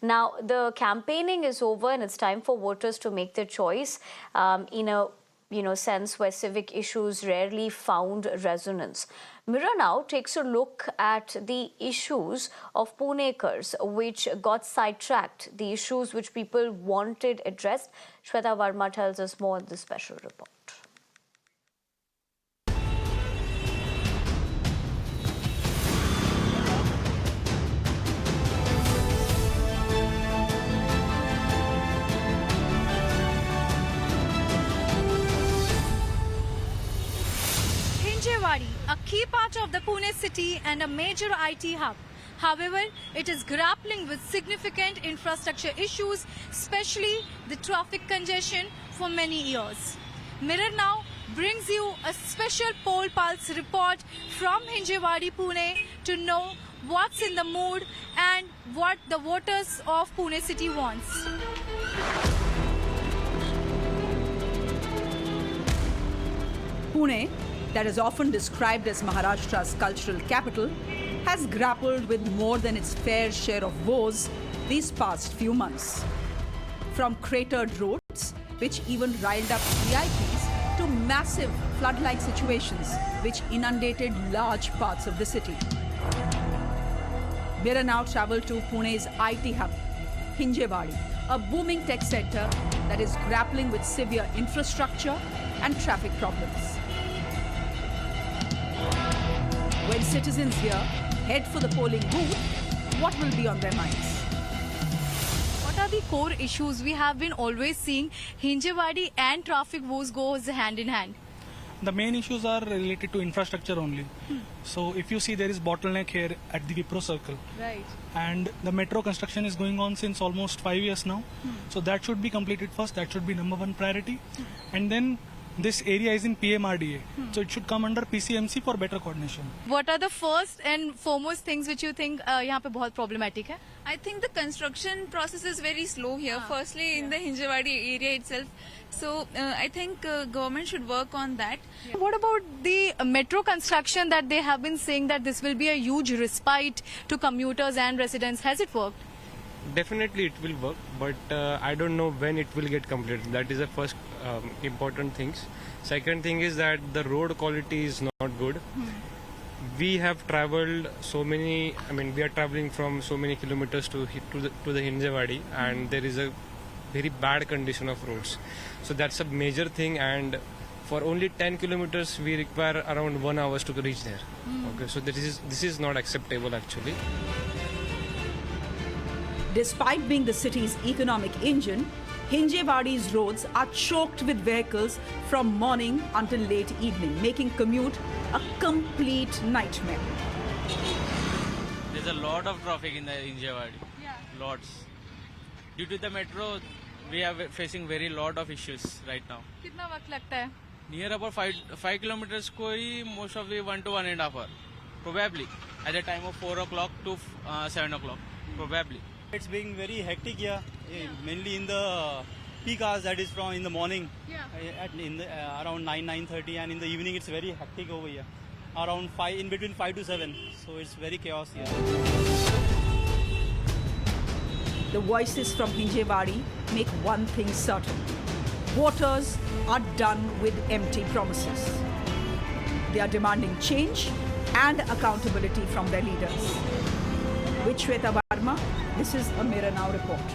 Now, the campaigning is over and it's time for voters to make their choice in a sense where civic issues rarely found resonance. Mirror Now takes a look at the issues of Punekars which got sidetracked, the issues which people wanted addressed. Shweta Verma tells us more in this special report. Hinjewadi, a key part of the Pune city and a major IT hub. However, it is grappling with significant infrastructure issues, especially the traffic congestion for many years. Mirror Now brings you a special poll pulse report from Hinjewadi, Pune to know what's in the mood and what the voters of Pune city wants. Pune, that is often described as Maharashtra's cultural capital, has grappled with more than its fair share of woes these past few months. From cratered roads, which even riled up VIPs, to massive flood-like situations which inundated large parts of the city. Mirror Now traveled to Pune's IT hub, Hinjewadi, a booming tech center that is grappling with severe infrastructure and traffic problems. When citizens here head for the polling booth, what will be on their minds? What are the core issues? We have been always seeing Hinjewadi and traffic woes goes hand in hand. The main issues are related to infrastructure only. So if you see, there is bottleneck here at the Wipro Circle. Right. And the metro construction is going on since almost 5 years now. So that should be completed first. That should be #1 priority. And then this area is in PMRDA. So it should come under PCMC for better coordination. What are the first and foremost things which you think यहाँ पे बहुत problematic है? I think the construction process is very slow here. Firstly, in the Hinjewadi area itself. So I think government should work on that. What about the metro construction that they have been saying that this will be a huge respite to commuters and residents? Has it worked? Definitely it will work, but I don't know when it will get completed. That is the first important things. Second thing is that the road quality is not good. We have traveled so many, we are traveling from so many kilometers to the Hinjewadi, and there is a very bad condition of roads. So that's a major thing, and for only 10 kilometers we require around 1 hour to reach there. Okay, so this is not acceptable actually. Despite being the city's economic engine, Hinjewadi's roads are choked with vehicles from morning until late evening, making commute a complete nightmare. There's a lot of traffic in the Hinjewadi. Yeah. Lots. Due to the metro, we are facing very lot of issues right now. कितना वक्त लगता है? Near about 5 kilometers koi most of the 1 to 1.5 hour. Probably. At the time of 4 o'clock to 7 o'clock. Probably. It's being very hectic here, mainly in the peak hours, that is from in the morning, around 9:30, and in the evening it's very hectic over here, around 5, in between 5 to 7. So it's very chaos here. The voices from Hinjewadi make one thing certain: voters are done with empty promises. They are demanding change and accountability from their leaders. With Shweta Verma, this is a Mirror Now report.